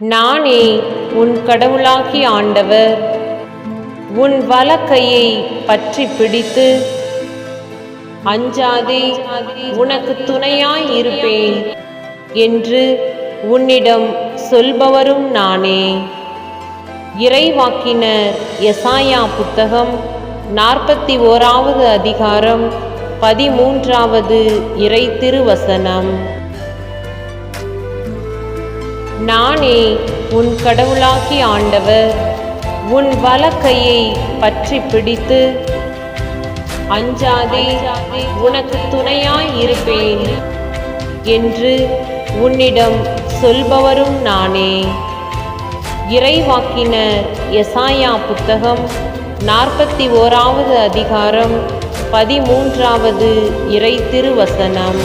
நானே உன் கடவுளாகிய ஆண்டவர். உன் வலக்கையை பற்றி பிடித்து அஞ்சாதே, உனக்கு துணையாய் இருப்பேன் என்று உன்னிடம் சொல்பவரும் நானே. இறைவாக்கினர் எசாயா புத்தகம் 41வது அதிகாரம் 13வது இறை திருவசனம். நானே உன் கடவுளாகிய ஆண்டவர். உன் வலக்கையை பற்றி பிடித்து அஞ்சாதே, உனக்கு துணையாய் இருப்பேன் என்று உன்னிடம் சொல்பவரும் நானே. இறைவாக்கினர் எசாயா புத்தகம் 41வது அதிகாரம் 13வது இறை திருவசனம்.